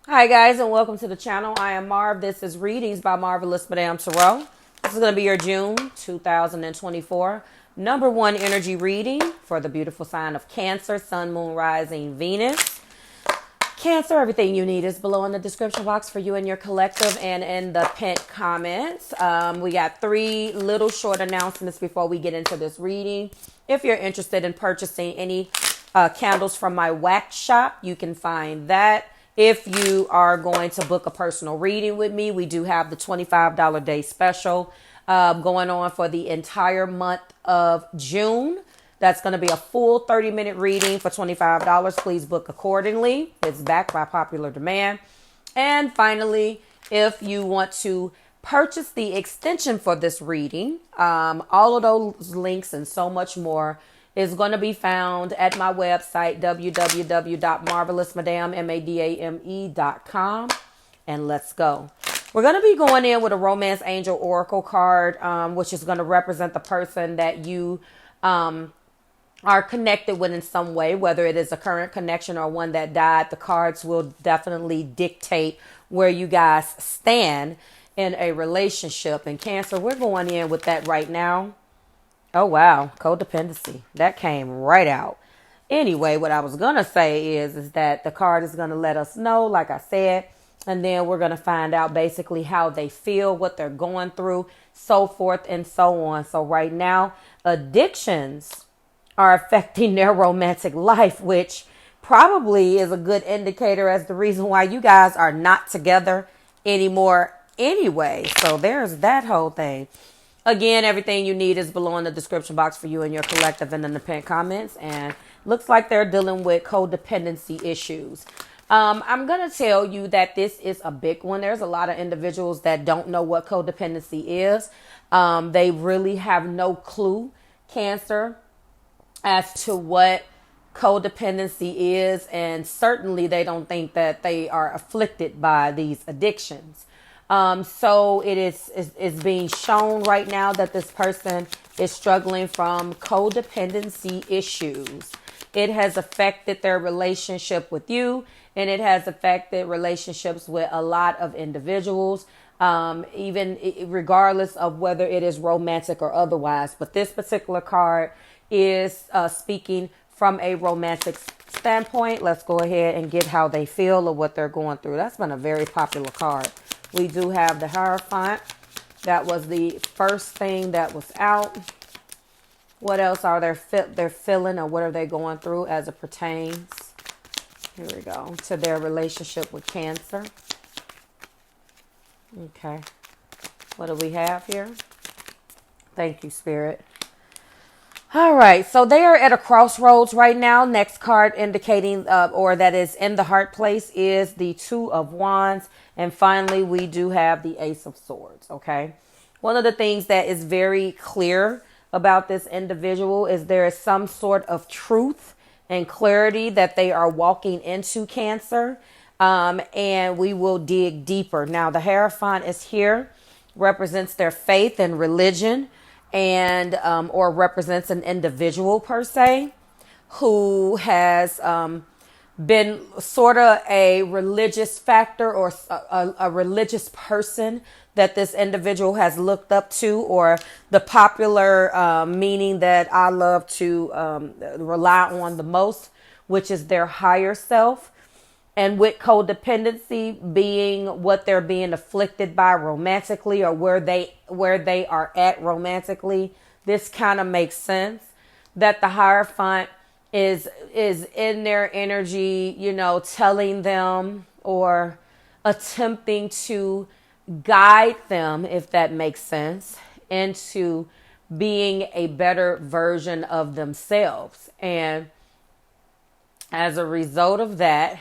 Hi guys, and welcome to the channel. I am Marv. This is Readings by Marvelous Madame Tarot. This is going to be your June 2024 number one energy reading for the beautiful sign of Cancer, Sun, Moon, Rising, Venus. Cancer, everything you need is below in the description box for you and your collective and in the pinned comments. We got three little short announcements before we get into this reading. If you're interested in purchasing any candles from my wax shop, you can find that. If you are going to book a personal reading with me, we do have the $25 day special going on for the entire month of June. That's going to be a full 30-minute reading for $25. Please book accordingly. It's back by popular demand. And finally, if you want to purchase the extension for this reading, all of those links and so much more is going to be found at my website, www.marvelousmadame.com. And let's go. We're going to be going in with a Romance Angel Oracle card, which is going to represent the person that you are connected with in some way, whether it is a current connection or one that died. The cards will definitely dictate where you guys stand in a relationship. And Cancer, we're going in with that right now. Oh, wow. Codependency. That came right out. Anyway, what I was going to say is that the card is going to let us know, like I said, and then we're going to find out basically how they feel, what they're going through, so forth and so on. So right now, addictions are affecting their romantic life, which probably is a good indicator as the reason why you guys are not together anymore anyway. So there's that whole thing. Again, everything you need is below in the description box for you and your collective and in the pinned comments. And looks like they're dealing with codependency issues. I'm going to tell you that this is a big one. There's a lot of individuals that don't know what codependency is. They really have no clue, Cancer, as to what codependency is, and certainly they don't think that they are afflicted by these addictions. So it is being shown right now that this person is struggling from codependency issues. It has affected their relationship with you, and it has affected relationships with a lot of individuals, even regardless of whether it is romantic or otherwise. But this particular card is speaking from a romantic standpoint. Let's go ahead and get how they feel or what they're going through. That's been a very popular card. We do have the Hierophant. That was the first thing that was out. What else are they're feeling, or what are they going through as it pertains? Here we go. To their relationship with Cancer. Okay. What do we have here? Thank you, Spirit. All right, so they are at a crossroads right now. Next card indicating or that is in the heart place is the Two of Wands. And finally, we do have the Ace of Swords, okay? One of the things that is very clear about this individual is there is some sort of truth and clarity that they are walking into, Cancer. And we will dig deeper. Now, the Hierophant is here, represents their faith and religion, and or represents an individual per se who has been sort of a religious factor or a religious person that this individual has looked up to, or the popular meaning that I love to rely on the most, which is their higher self. And with codependency being what they're being afflicted by romantically, or where they are at romantically, this kind of makes sense that the Hierophant is in their energy, you know, telling them or attempting to guide them, if that makes sense, into being a better version of themselves. And as a result of that,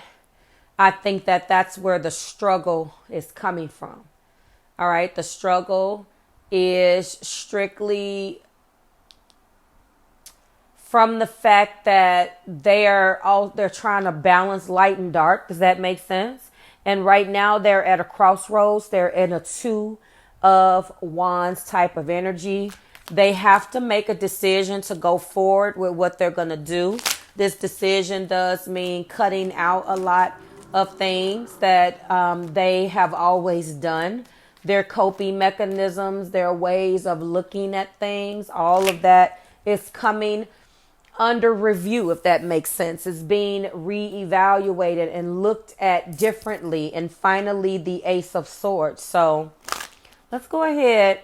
I think that that's where the struggle is coming from. All right. The struggle is strictly from the fact that they're trying to balance light and dark. Does that make sense? And right now they're at a crossroads. They're in a Two of Wands type of energy. They have to make a decision to go forward with what they're going to do. This decision does mean cutting out a lot of things that they have always done. Their coping mechanisms, their ways of looking at things, all of that is coming under review, if that makes sense. It's being reevaluated and looked at differently. And finally, the Ace of Swords. So let's go ahead.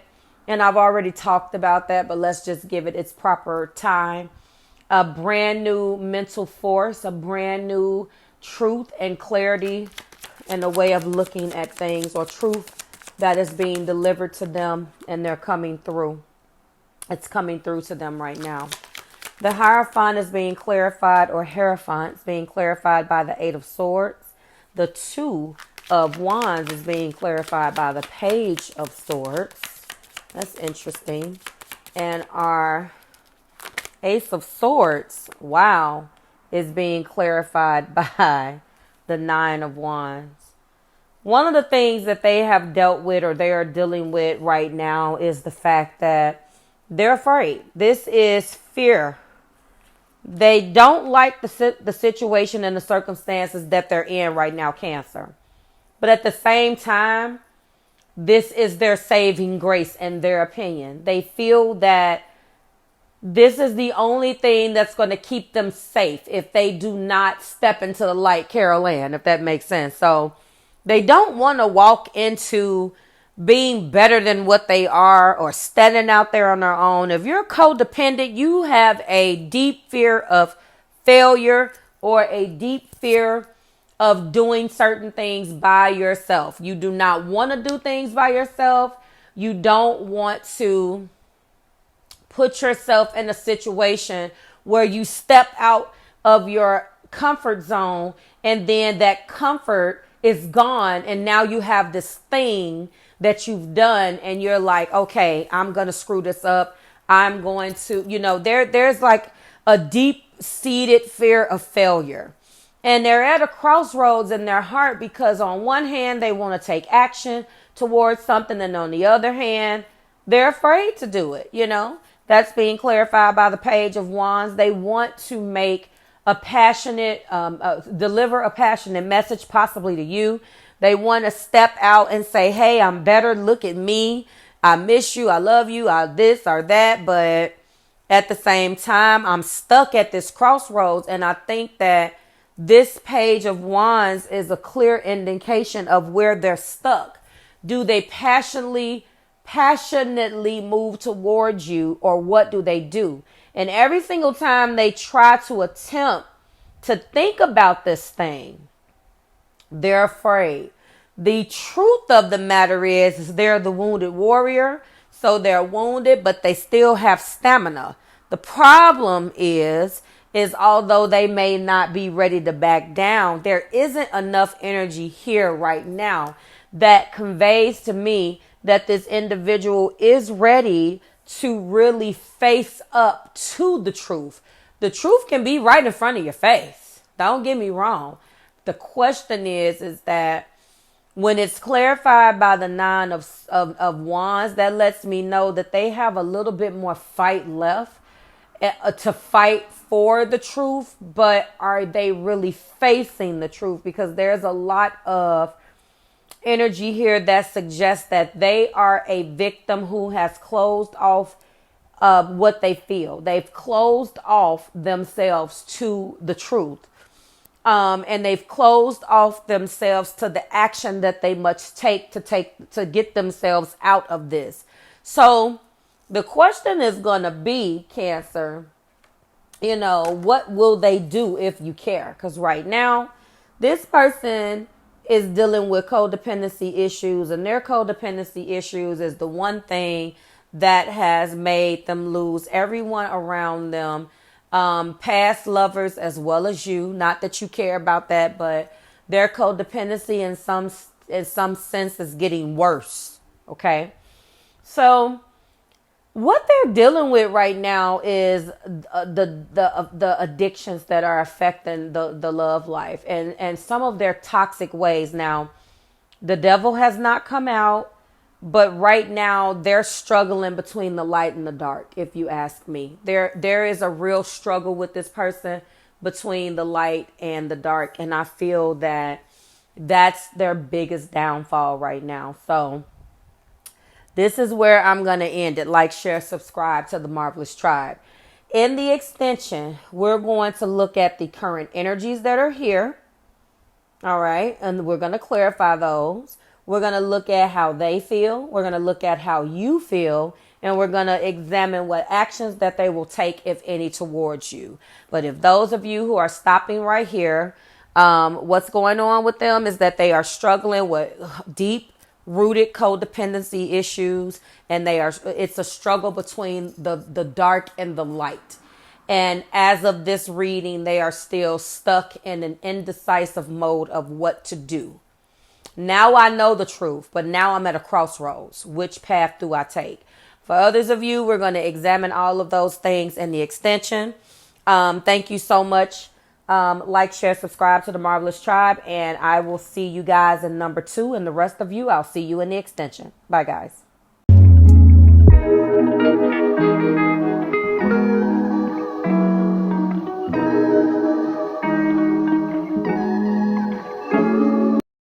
And I've already talked about that, but let's just give it its proper time. A brand new mental force, a brand new truth and clarity and a way of looking at things, or truth that is being delivered to them, and they're coming through. It's coming through to them right now. The Hierophant is being clarified, or Hierophant is being clarified by the Eight of Swords. The Two of Wands is being clarified by the Page of Swords. That's interesting. And our Ace of Swords, wow, is being clarified by the Nine of Wands. One of the things that they have dealt with, or they are dealing with right now, is the fact that they're afraid. This is fear. They don't like the situation and the circumstances that they're in right now, Cancer. But at the same time, this is their saving grace in their opinion. They feel that this is the only thing that's going to keep them safe if they do not step into the light, Carol Ann, if that makes sense. So they don't want to walk into being better than what they are, or standing out there on their own. If you're codependent, you have a deep fear of failure, or a deep fear of doing certain things by yourself. You do not want to do things by yourself. You don't want to put yourself in a situation where you step out of your comfort zone, and then that comfort is gone, and now you have this thing that you've done, and you're like, okay, I'm going to screw this up. I'm going to, there's like a deep-seated fear of failure. And they're at a crossroads in their heart, because on one hand, they want to take action towards something, and on the other hand, they're afraid to do it, That's being clarified by the Page of Wands. They want to make a passionate, deliver a passionate message, possibly to you. They want to step out and say, hey, I'm better. Look at me. I miss you. I love you. I this or that. But at the same time, I'm stuck at this crossroads. And I think that this Page of Wands is a clear indication of where they're stuck. Do they passionately move towards you, or what do they do? And every single time they try to attempt to think about this thing, they're afraid. The truth of the matter is they're the wounded warrior. So they're wounded, but they still have stamina. The problem is although they may not be ready to back down, there isn't enough energy here right now that conveys to me that this individual is ready to really face up to the truth. The truth can be right in front of your face. Don't get me wrong. The question is that when it's clarified by the Nine of Wands, that lets me know that they have a little bit more fight left to fight for the truth. But are they really facing the truth? Because there's a lot of energy here that suggests that they are a victim who has closed off what they feel. They've closed off themselves to the truth. And they've closed off themselves to the action that they must take to get themselves out of this. So the question is going to be, Cancer, what will they do if you care? Because right now, this person is dealing with codependency issues, and their codependency issues is the one thing that has made them lose everyone around them. Past lovers as well as you. Not that you care about that, but their codependency in some sense is getting worse. Okay, so what they're dealing with right now is the addictions that are affecting the love life, and some of their toxic ways. Now, the devil has not come out. But right now, they're struggling between the light and the dark, if you ask me. There is a real struggle with this person between the light and the dark. And I feel that That's their biggest downfall right now. So this is where I'm going to end it. Like, share, subscribe to the Marvelous Tribe. In the extension, we're going to look at the current energies that are here. All right. And we're going to clarify those. We're going to look at how they feel. We're going to look at how you feel. And we're going to examine what actions that they will take, if any, towards you. But if those of you who are stopping right here, what's going on with them is that they are struggling with deep rooted codependency issues, and it's a struggle between the dark and the light. And as of this reading, they are still stuck in an indecisive mode of what to do. Now I know the truth, but now I'm at a crossroads. Which path do I take? For others of you, we're going to examine all of those things in the extension. Thank you so much. Like, share, subscribe to the Marvelous Tribe, and I will see you guys in number 2, and the rest of you, I'll see you in the extension. Bye, guys.